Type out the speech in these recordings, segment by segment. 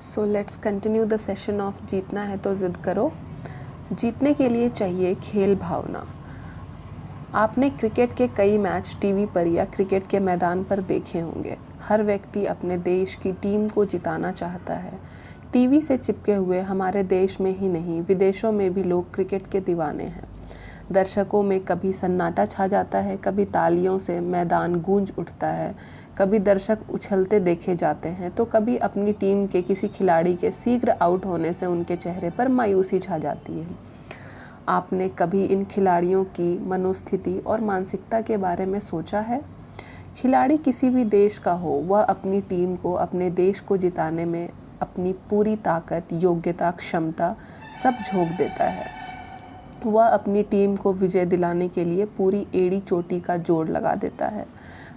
So let's continue the session of जीतना है तो ज़िद करो। जीतने के लिए चाहिए खेल भावना। आपने क्रिकेट के कई मैच टीवी पर या क्रिकेट के मैदान पर देखे होंगे। हर व्यक्ति अपने देश की टीम को जिताना चाहता है। टीवी से चिपके हुए हमारे देश में ही नहीं, विदेशों में भी लोग क्रिकेट के दीवाने हैं। दर्शकों में कभी सन्नाटा छा जाता है, कभी तालियों से मैदान गूंज उठता है, कभी दर्शक उछलते देखे जाते हैं, तो कभी अपनी टीम के किसी खिलाड़ी के शीघ्र आउट होने से उनके चेहरे पर मायूसी छा जाती है। आपने कभी इन खिलाड़ियों की मनोस्थिति और मानसिकता के बारे में सोचा है? खिलाड़ी किसी भी देश का हो, वह अपनी टीम को, अपने देश को जिताने में अपनी पूरी ताकत, योग्यता, क्षमता सब झोंक देता है। वह अपनी टीम को विजय दिलाने के लिए पूरी एड़ी चोटी का जोड़ लगा देता है।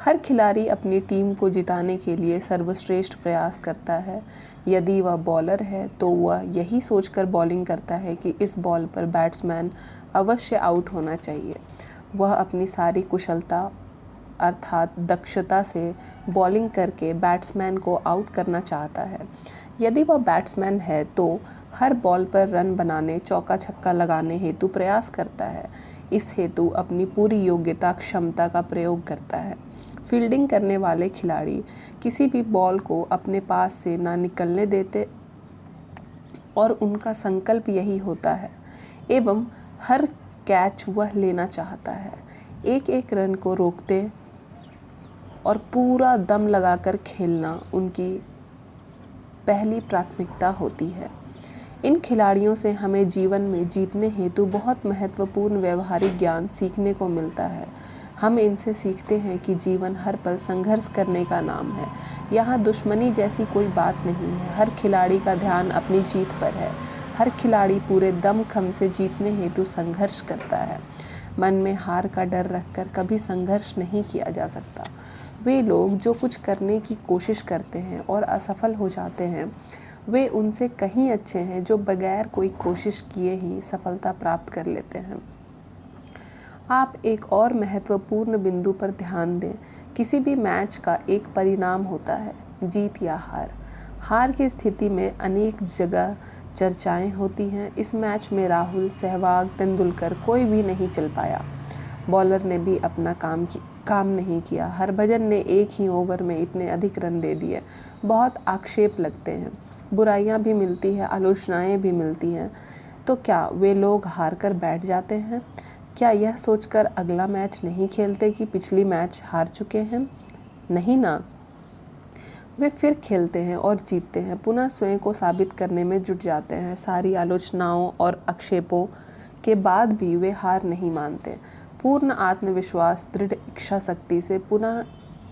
हर खिलाड़ी अपनी टीम को जिताने के लिए सर्वश्रेष्ठ प्रयास करता है। यदि वह बॉलर है तो वह यही सोचकर बॉलिंग करता है कि इस बॉल पर बैट्समैन अवश्य आउट होना चाहिए। वह अपनी सारी कुशलता अर्थात दक्षता से बॉलिंग करके बैट्समैन को आउट करना चाहता है। यदि वह बैट्समैन है तो हर बॉल पर रन बनाने, चौका छक्का लगाने हेतु प्रयास करता है। इस हेतु अपनी पूरी योग्यता, क्षमता का प्रयोग करता है। फील्डिंग करने वाले खिलाड़ी किसी भी बॉल को अपने पास से ना निकलने देते और उनका संकल्प यही होता है एवं हर कैच वह लेना चाहता है। एक एक रन को रोकते और पूरा दम लगाकर खेलना उनकी पहली प्राथमिकता होती है। इन खिलाड़ियों से हमें जीवन में जीतने हेतु बहुत महत्वपूर्ण व्यवहारिक ज्ञान सीखने को मिलता है। हम इनसे सीखते हैं कि जीवन हर पल संघर्ष करने का नाम है। यहाँ दुश्मनी जैसी कोई बात नहीं है। हर खिलाड़ी का ध्यान अपनी जीत पर है। हर खिलाड़ी पूरे दमखम से जीतने हेतु संघर्ष करता है। मन में हार का डर रखकर कभी संघर्ष नहीं किया जा सकता। वे लोग जो कुछ करने की कोशिश करते हैं और असफल हो जाते हैं, वे उनसे कहीं अच्छे हैं जो बगैर कोई कोशिश किए ही सफलता प्राप्त कर लेते हैं। आप एक और महत्वपूर्ण बिंदु पर ध्यान दें। किसी भी मैच का एक परिणाम होता है, जीत या हार। हार की स्थिति में अनेक जगह चर्चाएं होती हैं। इस मैच में राहुल, सहवाग, तेंदुलकर कोई भी नहीं चल पाया। बॉलर ने भी अपना काम नहीं किया। हरभजन ने एक ही ओवर में इतने अधिक रन दे दिए। बहुत आक्षेप लगते हैं, बुराइयां भी मिलती है, आलोचनाएं भी मिलती हैं। तो क्या वे लोग हार कर बैठ जाते हैं? क्या यह सोचकर अगला मैच नहीं खेलते कि पिछली मैच हार चुके हैं? नहीं ना, वे फिर खेलते हैं और जीतते हैं। पुनः स्वयं को साबित करने में जुट जाते हैं। सारी आलोचनाओं और आक्षेपों के बाद भी वे हार नहीं मानते। पूर्ण आत्मविश्वास, दृढ़ इच्छा शक्ति से पुनः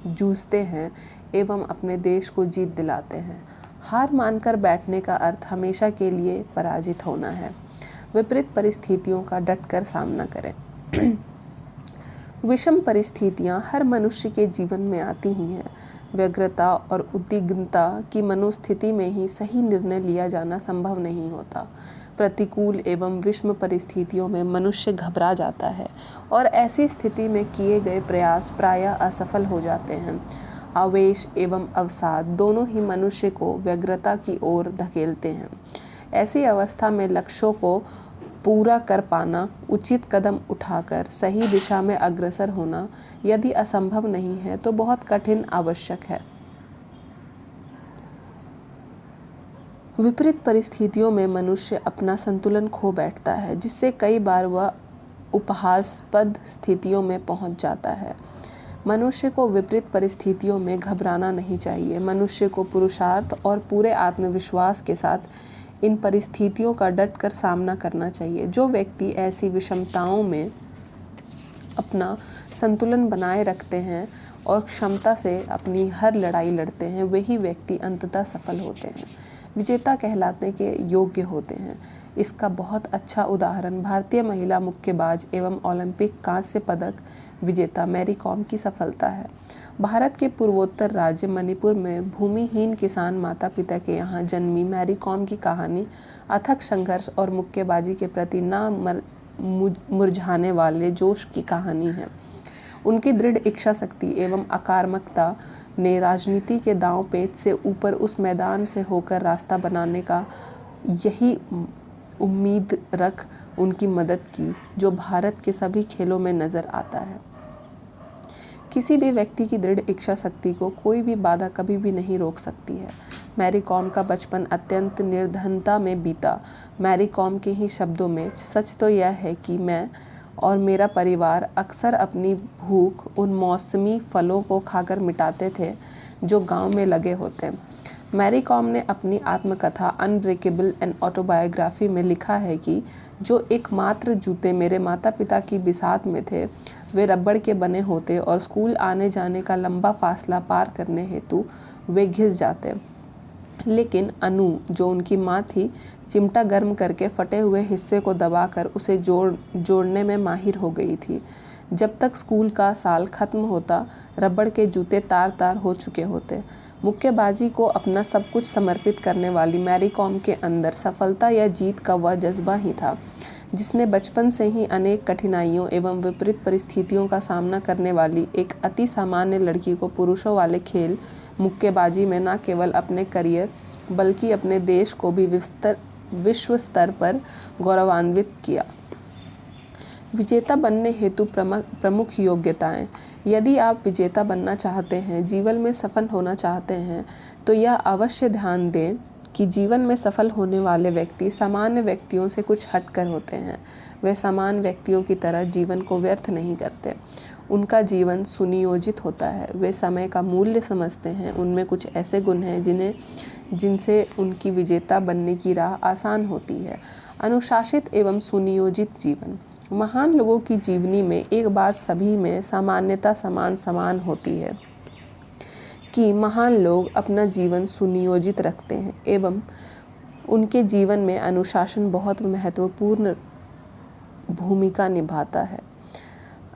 जूझते हैं एवं अपने देश को जीत दिलाते हैं। हार मानकर बैठने का अर्थ हमेशा के लिए पराजित होना है। विपरीत परिस्थितियों का डटकर सामना करें। विषम परिस्थितियां हर मनुष्य के जीवन में आती ही हैं। व्यग्रता और उद्विग्नता की मनोस्थिति में ही सही निर्णय लिया जाना संभव नहीं होता। प्रतिकूल एवं विषम परिस्थितियों में मनुष्य घबरा जाता है और ऐसी स्थिति में किए गए प्रयास प्रायः असफल हो जाते हैं। आवेश एवं अवसाद दोनों ही मनुष्य को व्यग्रता की ओर धकेलते हैं। ऐसी अवस्था में लक्ष्यों को पूरा कर पाना, उचित कदम उठाकर सही दिशा में अग्रसर होना यदि असंभव नहीं है तो बहुत कठिन आवश्यक है। विपरीत परिस्थितियों में मनुष्य अपना संतुलन खो बैठता है, जिससे कई बार वह उपहासास्पद स्थितियों में पहुंच जाता है। मनुष्य को विपरीत परिस्थितियों में घबराना नहीं चाहिए। मनुष्य को पुरुषार्थ और पूरे आत्मविश्वास के साथ इन परिस्थितियों का डटकर सामना करना चाहिए। जो व्यक्ति ऐसी विषमताओं में अपना संतुलन बनाए रखते हैं और क्षमता से अपनी हर लड़ाई लड़ते हैं, वही व्यक्ति अंततः सफल होते हैं, विजेता कहलाने के योग्य होते हैं। इसका बहुत अच्छा उदाहरण भारतीय महिला मुक्केबाज एवं ओलंपिक कांस्य पदक विजेता मैरी कॉम की सफलता है। भारत के पूर्वोत्तर राज्य मणिपुर में भूमिहीन किसान माता पिता के यहाँ जन्मी मैरी कॉम की कहानी अथक संघर्ष और मुक्केबाजी के प्रति न मुरझाने वाले जोश की कहानी है। उनकी दृढ़ इच्छा शक्ति एवं आक्रामकता ने राजनीति के दांव पेच से ऊपर उस मैदान से होकर रास्ता बनाने का यही उम्मीद रख उनकी मदद की जो भारत के सभी खेलों में नज़र आता है। किसी भी व्यक्ति की दृढ़ इच्छा शक्ति को कोई भी बाधा कभी भी नहीं रोक सकती है। मैरी कॉम का बचपन अत्यंत निर्धनता में बीता। मैरी कॉम के ही शब्दों में, सच तो यह है कि मैं और मेरा परिवार अक्सर अपनी भूख उन मौसमी फलों को खाकर मिटाते थे जो गांव में लगे होते। मैरी कॉम ने अपनी आत्मकथा अनब्रेकेबल एन ऑटोबायोग्राफी में लिखा है कि जो एकमात्र जूते मेरे माता पिता की बिसात में थे वे रबड़ के बने होते और स्कूल आने जाने का लंबा फासला पार करने हेतु वे घिस जाते। लेकिन अनु, जो उनकी माँ थी, चिमटा गर्म करके फटे हुए हिस्से को दबाकर उसे जोड़ने में माहिर हो गई थी। जब तक स्कूल का साल खत्म होता रबड़ के जूते तार तार हो चुके होते। मुक्केबाजी को अपना सब कुछ समर्पित करने वाली मैरी कॉम के अंदर सफलता या जीत का वह जज्बा ही था जिसने बचपन से ही अनेक कठिनाइयों एवं विपरीत परिस्थितियों का सामना करने वाली एक अति सामान्य लड़की को पुरुषों वाले खेल मुक्केबाजी में न केवल अपने करियर बल्कि अपने देश को भी विश्व स्तर पर गौरवान्वित किया। विजेता बनने हेतु प्रमुख योग्यताएं। यदि आप विजेता बनना चाहते हैं, जीवन में सफल होना चाहते हैं, तो यह अवश्य ध्यान दें कि जीवन में सफल होने वाले व्यक्ति सामान्य व्यक्तियों से कुछ हटकर होते हैं। वे सामान्य व्यक्तियों की तरह जीवन को व्यर्थ नहीं करते। उनका जीवन सुनियोजित होता है। वे समय का मूल्य समझते हैं। उनमें कुछ ऐसे गुण हैं जिनसे उनकी विजेता बनने की राह आसान होती है। अनुशासित एवं सुनियोजित जीवन। महान लोगों की जीवनी में एक बात सभी में सामान्यता समान होती है कि महान लोग अपना जीवन सुनियोजित रखते हैं एवं उनके जीवन में अनुशासन बहुत महत्वपूर्ण भूमिका निभाता है।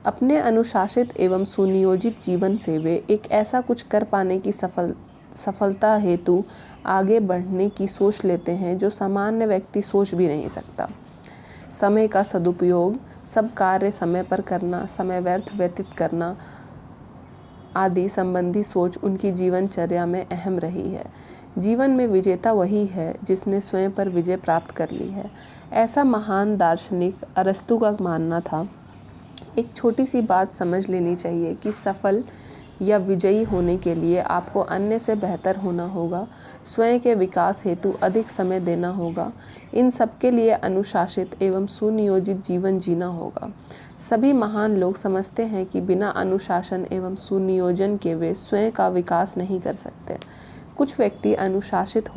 अपने अनुशासित एवं सुनियोजित जीवन से वे एक ऐसा कुछ कर पाने की सफलता हेतु आगे बढ़ने की सोच लेते हैं जो सामान्य व्यक्ति सोच भी नहीं सकता। समय का सदुपयोग, सब कार्य समय पर करना, समय व्यर्थ व्यतीत करना आदि संबंधी सोच उनकी जीवनचर्या में अहम रही है। जीवन में विजेता वही है जिसने स्वयं पर विजय प्राप्त कर ली है। ऐसा महान दार्शनिक अरस्तु का मानना था। एक छोटी सी बात समझ लेनी चाहिए कि सफल या विजयी होने के लिए आपको अन्य से बेहतर होना होगा, स्वयं के विकास हेतु अधिक समय देना होगा, इन सब के लिए अनुशासित एवं सुनियोजित जीवन जीना होगा। सभी महान लोग समझते हैं कि बिना अनुशासन एवं सुनियोजन के वे स्वयं का विकास नहीं कर सकते। कुछ व्यक्ति अनुशासित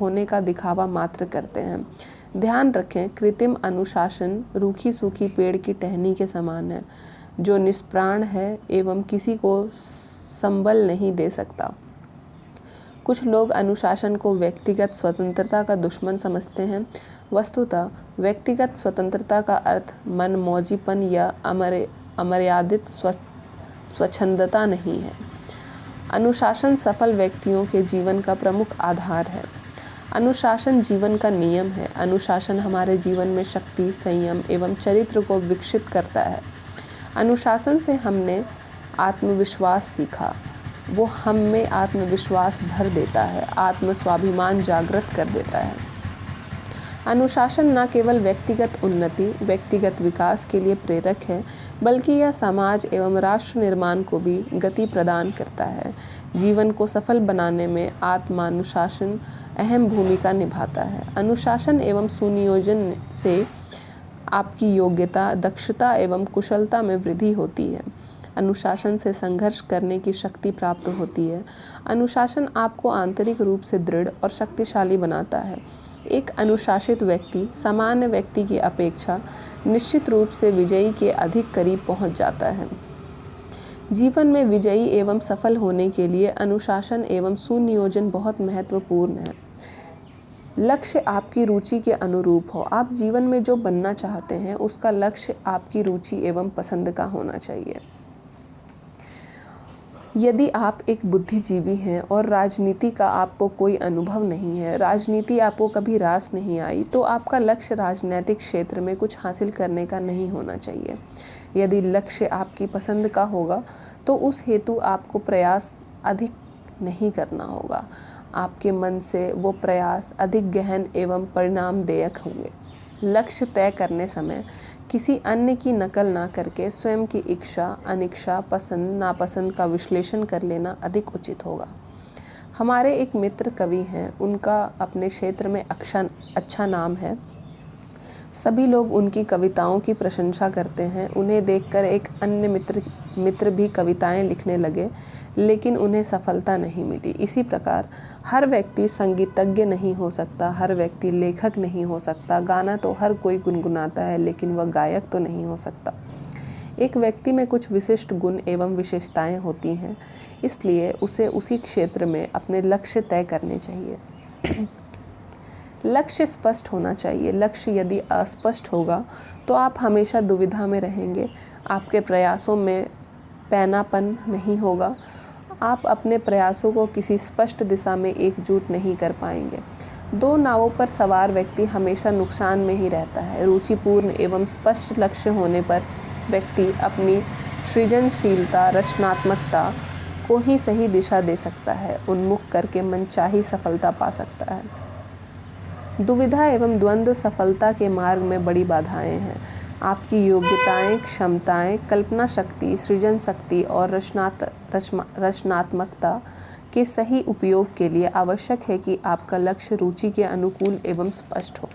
होने का दिखावा मात्र करते हैं। ध्यान रखें, कृत्रिम अनुशासन रूखी सूखी पेड़ की टहनी के समान है जो निष्प्राण है एवं किसी को संबल नहीं दे सकता। कुछ लोग अनुशासन को व्यक्तिगत स्वतंत्रता का दुश्मन समझते हैं। वस्तुतः व्यक्तिगत स्वतंत्रता का अर्थ मनमौजीपन या अमर्यादित स्वच्छंदता नहीं है। अनुशासन सफल व्यक्तियों के जीवन का प्रमुख आधार है। अनुशासन जीवन का नियम है। अनुशासन हमारे जीवन में शक्ति, संयम एवं चरित्र को विकसित करता है। अनुशासन से हमने आत्मविश्वास सीखा। वो हम में आत्मविश्वास भर देता है, आत्मस्वाभिमान जागृत कर देता है। अनुशासन न केवल व्यक्तिगत उन्नति, व्यक्तिगत विकास के लिए प्रेरक है, बल्कि यह समाज एवं राष्ट्र निर्माण को भी गति प्रदान करता है। जीवन को सफल बनाने में आत्मानुशासन अहम भूमिका निभाता है। अनुशासन एवं सुनियोजन से आपकी योग्यता, दक्षता एवं कुशलता में वृद्धि होती है। अनुशासन से संघर्ष करने की शक्ति प्राप्त होती है। अनुशासन आपको आंतरिक रूप से दृढ़ और शक्तिशाली बनाता है। एक अनुशासित व्यक्ति सामान्य व्यक्ति की अपेक्षा निश्चित रूप से विजयी के अधिक करीब पहुंच जाता है। जीवन में विजयी एवं सफल होने के लिए अनुशासन एवं सुनियोजन बहुत महत्वपूर्ण है। लक्ष्य आपकी रुचि के अनुरूप हो। आप जीवन में जो बनना चाहते हैं उसका लक्ष्य आपकी रुचि एवं पसंद का होना चाहिए। यदि आप एक बुद्धिजीवी हैं और राजनीति का आपको कोई अनुभव नहीं है, राजनीति आपको कभी रास नहीं आई, तो आपका लक्ष्य राजनीतिक क्षेत्र में कुछ हासिल करने का नहीं होना चाहिए। यदि लक्ष्य आपकी पसंद का होगा तो उस हेतु आपको प्रयास अधिक नहीं करना होगा। आपके मन से वो प्रयास अधिक गहन एवं परिणामदायक होंगे। लक्ष्य तय करने समय किसी अन्य की नकल ना करके स्वयं की इच्छा, अनिच्छा, पसंद, नापसंद का विश्लेषण कर लेना अधिक उचित होगा। हमारे एक मित्र कवि हैं, उनका अपने क्षेत्र में अच्छा नाम है। सभी लोग उनकी कविताओं की प्रशंसा करते हैं। उन्हें देखकर एक अन्य मित्र भी कविताएं लिखने लगे, लेकिन उन्हें सफलता नहीं मिली। इसी प्रकार हर व्यक्ति संगीतज्ञ नहीं हो सकता, हर व्यक्ति लेखक नहीं हो सकता। गाना तो हर कोई गुनगुनाता है, लेकिन वह गायक तो नहीं हो सकता। एक व्यक्ति में कुछ विशिष्ट गुण एवं विशेषताएं होती हैं, इसलिए उसे उसी क्षेत्र में अपने लक्ष्य तय करने चाहिए। लक्ष्य स्पष्ट होना चाहिए। लक्ष्य यदि अस्पष्ट होगा तो आप हमेशा दुविधा में रहेंगे। आपके प्रयासों में पैनापन नहीं होगा। आप अपने प्रयासों को किसी स्पष्ट दिशा में एकजुट नहीं कर पाएंगे। दो नावों पर सवार व्यक्ति हमेशा नुकसान में ही रहता है। रुचिपूर्ण एवं स्पष्ट लक्ष्य होने पर व्यक्ति अपनी सृजनशीलता, रचनात्मकता को ही सही दिशा दे सकता है, उन्मुख करके मनचाही सफलता पा सकता है। दुविधा एवं द्वंद्व सफलता के मार्ग में बड़ी बाधाएं हैं। आपकी योग्यताएं, क्षमताएं, कल्पना शक्ति, सृजन शक्ति और रचनात्मकता के सही उपयोग के लिए आवश्यक है कि आपका लक्ष्य रुचि के अनुकूल एवं स्पष्ट हो।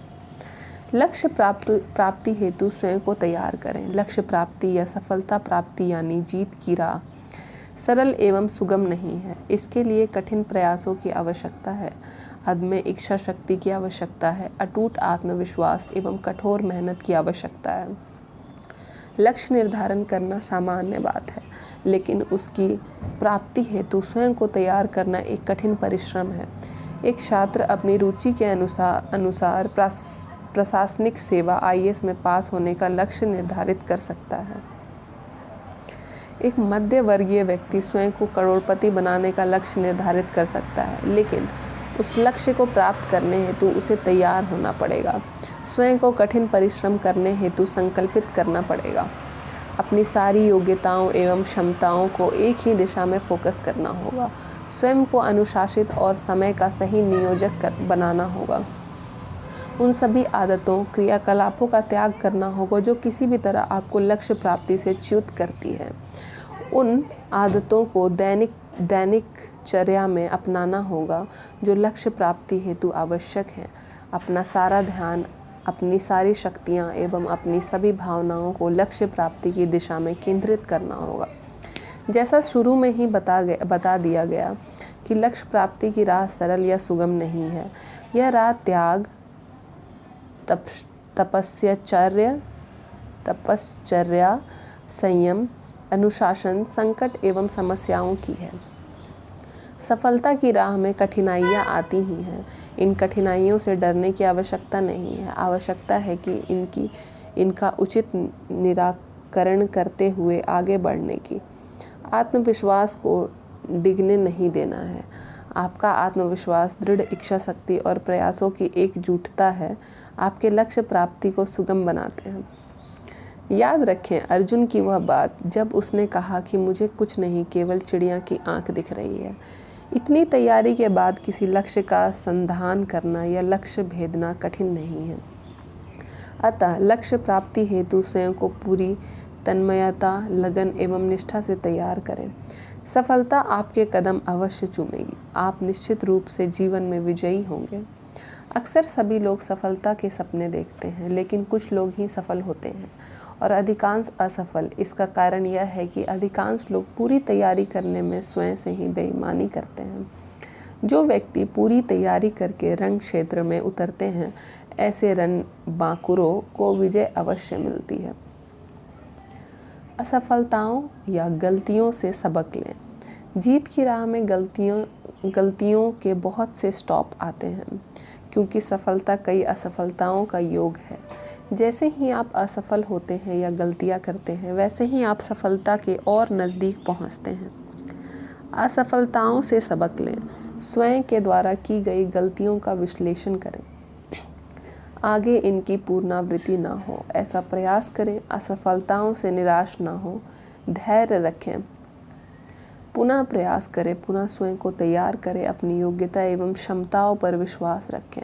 लक्ष्य प्राप्ति हेतु स्वयं को तैयार करें। लक्ष्य प्राप्ति या सफलता प्राप्ति यानी जीत की राह सरल एवं सुगम नहीं है। इसके लिए कठिन प्रयासों की आवश्यकता है, अदम्य इच्छा शक्ति की आवश्यकता है, अटूट आत्मविश्वास एवं कठोर मेहनत की आवश्यकता है। लक्ष्य निर्धारण करना सामान्य बात है, लेकिन उसकी प्राप्ति हेतु स्वयं को तैयार करना एक कठिन परिश्रम है। एक छात्र अपनी रुचि के अनुसार प्रशासनिक सेवा IAS में पास होने का लक्ष्य निर्धारित कर सकता है। एक मध्य वर्गीय व्यक्ति स्वयं को करोड़पति बनाने का लक्ष्य निर्धारित कर सकता है, लेकिन उस लक्ष्य को प्राप्त करने हेतु उसे तैयार होना पड़ेगा। स्वयं को कठिन परिश्रम करने हेतु संकल्पित करना पड़ेगा। अपनी सारी योग्यताओं एवं क्षमताओं को एक ही दिशा में फोकस करना होगा। स्वयं को अनुशासित और समय का सही नियोजक बनाना होगा। उन सभी आदतों, क्रियाकलापों का त्याग करना होगा जो किसी भी तरह आपको लक्ष्य प्राप्ति से च्युत करती है। उन आदतों को दैनिक चर्या में अपनाना होगा जो लक्ष्य प्राप्ति हेतु आवश्यक हैं। अपना सारा ध्यान, अपनी सारी शक्तियाँ एवं अपनी सभी भावनाओं को लक्ष्य प्राप्ति की दिशा में केंद्रित करना होगा। जैसा शुरू में ही बता दिया गया कि लक्ष्य प्राप्ति की राह सरल या सुगम नहीं है। यह राह त्याग, तपश्चर्या, संयम, अनुशासन, संकट एवं समस्याओं की है। सफलता की राह में कठिनाइयाँ आती ही हैं। इन कठिनाइयों से डरने की आवश्यकता नहीं है। आवश्यकता है कि इनका उचित निराकरण करते हुए आगे बढ़ने की। आत्मविश्वास को डिगने नहीं देना है। आपका आत्मविश्वास, दृढ़ इच्छा शक्ति और प्रयासों की एकजुटता है आपके लक्ष्य प्राप्ति को सुगम बनाते हैं। याद रखें अर्जुन की वह बात जब उसने कहा कि मुझे कुछ नहीं, केवल चिड़िया की आंख दिख रही है। इतनी तैयारी के बाद किसी लक्ष्य का संधान करना या लक्ष्य भेदना कठिन नहीं है। अतः लक्ष्य प्राप्ति हेतु स्वयं को पूरी तन्मयता, लगन एवं निष्ठा से तैयार करें। सफलता आपके कदम अवश्य चूमेगी। आप निश्चित रूप से जीवन में विजयी होंगे। अक्सर सभी लोग सफलता के सपने देखते हैं, लेकिन कुछ लोग ही सफल होते हैं और अधिकांश असफल। इसका कारण यह है कि अधिकांश लोग पूरी तैयारी करने में स्वयं से ही बेईमानी करते हैं। जो व्यक्ति पूरी तैयारी करके रण क्षेत्र में उतरते हैं, ऐसे रणबांकुरों को विजय अवश्य मिलती है। असफलताओं या गलतियों से सबक लें। जीत की राह में गलतियों के बहुत से स्टॉप आते हैं, क्योंकि सफलता कई असफलताओं का योग है। जैसे ही आप असफल होते हैं या गलतियां करते हैं, वैसे ही आप सफलता के और नज़दीक पहुंचते हैं। असफलताओं से सबक लें। स्वयं के द्वारा की गई गलतियों का विश्लेषण करें। आगे इनकी पुनरावृत्ति ना हो, ऐसा प्रयास करें। असफलताओं से निराश ना हो, धैर्य रखें। पुनः प्रयास करें, पुनः स्वयं को तैयार करें, अपनी योग्यता एवं क्षमताओं पर विश्वास रखें।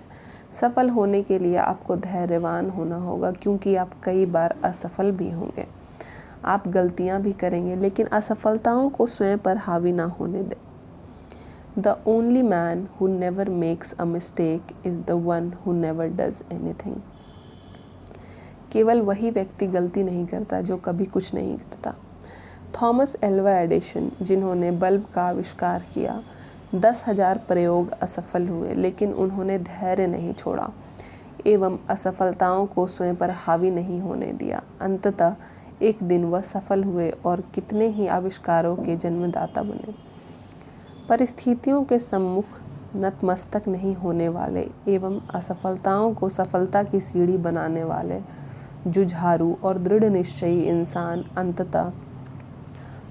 सफल होने के लिए आपको धैर्यवान होना होगा, क्योंकि आप कई बार असफल भी होंगे। आप गलतियां भी करेंगे, लेकिन असफलताओं को स्वयं पर हावी ना होने दें। The only man who never makes a mistake is the one who never does anything. केवल वही व्यक्ति गलती नहीं करता जो कभी कुछ नहीं करता। थॉमस एल्वा एडिसन, जिन्होंने बल्ब का आविष्कार किया, 10,000 प्रयोग असफल हुए, लेकिन उन्होंने धैर्य नहीं छोड़ा एवं असफलताओं को स्वयं पर हावी नहीं होने दिया। अंततः एक दिन वह सफल हुए और कितने ही आविष्कारों के जन्मदाता बने। परिस्थितियों के सम्मुख नतमस्तक नहीं होने वाले एवं असफलताओं को सफलता की सीढ़ी बनाने वाले जुझारू और दृढ़ निश्चयी इंसान अंततः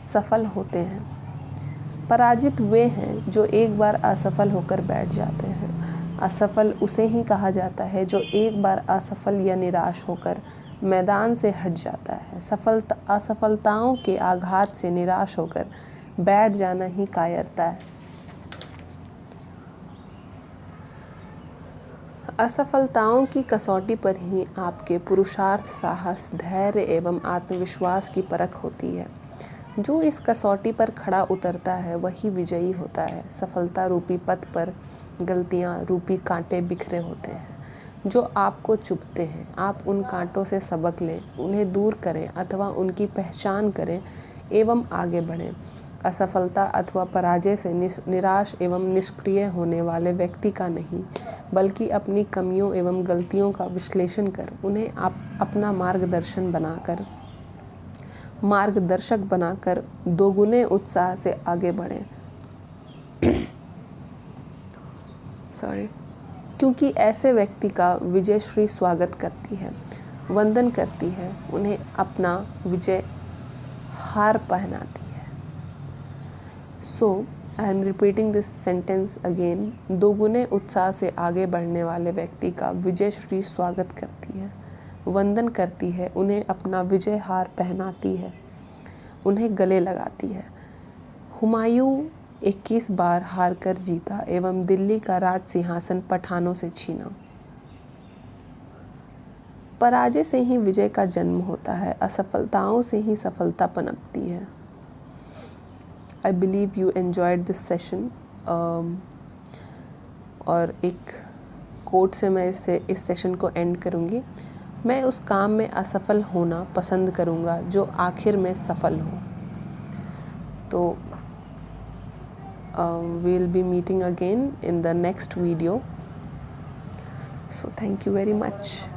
सफल होते हैं। पराजित वे हैं जो एक बार असफल होकर बैठ जाते हैं। असफल उसे ही कहा जाता है जो एक बार असफल या निराश होकर मैदान से हट जाता है। असफलताओं के आघात से निराश होकर बैठ जाना ही कायरता है। असफलताओं की कसौटी पर ही आपके पुरुषार्थ, साहस, धैर्य एवं आत्मविश्वास की परख होती है। जो इस कसौटी पर खड़ा उतरता है वही विजयी होता है। सफलता रूपी पथ पर गलतियां रूपी कांटे बिखरे होते हैं जो आपको चुभते हैं। आप उन कांटों से सबक लें, उन्हें दूर करें अथवा उनकी पहचान करें एवं आगे बढ़ें। असफलता अथवा पराजय से निराश एवं निष्क्रिय होने वाले व्यक्ति का नहीं, बल्कि अपनी कमियों एवं गलतियों का विश्लेषण कर उन्हें आप अपना मार्गदर्शक बनाकर दोगुने उत्साह से आगे बढ़ें। क्योंकि ऐसे व्यक्ति का विजयश्री स्वागत करती है, वंदन करती है, उन्हें अपना विजय हार पहनाती है। So, I am repeating this sentence again. दोगुने उत्साह से आगे बढ़ने वाले व्यक्ति का विजय श्री स्वागत करती है, वंदन करती है, उन्हें अपना विजय हार पहनाती है, उन्हें गले लगाती है। हुमायूं 21 बार हार कर जीता एवं दिल्ली का राज सिंहासन पठानों से छीना। पराजय से ही विजय का जन्म होता है, असफलताओं से ही सफलता पनपती है। I believe you enjoyed this session. और एक कोट से मैं इस सेशन को एंड करूँगी। मैं उस काम में असफल होना पसंद करूँगा जो आखिर में सफल हो। तो we'll be meeting again in the next video. So thank you very much.